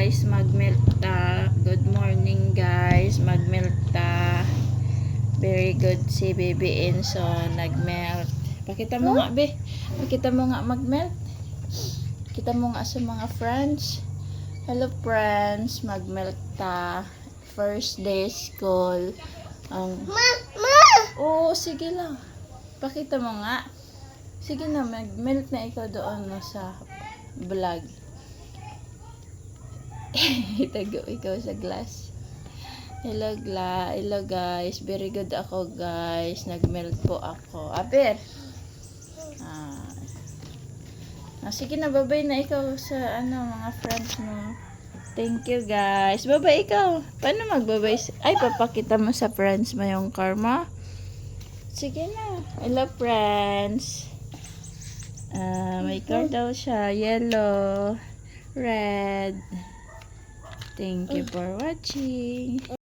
guys, magmelt ta. Good morning guys, magmelt ta. Very good si Baby Enzo, nagmelt. Pakita mo nga, be. Pakita mo nga magmelt. Kita mo nga sa mga friends. Hello friends, magmelt ta. First day school. Oo, sige lang. Pakita mo nga. Sige na, mag-melt na ikaw doon no, sa vlog. Itago ikaw sa glass. Hello guys. Very good ako guys. Nag-melt po ako. Aber. Sige na, babay na ikaw sa mga friends mo. Thank you guys. Babay ikaw. Paano magbabay? Ay, papakita mo sa friends mo yung karma. Sige na. Hello friends. May card daw siya. Yellow. Red. Thank you for watching.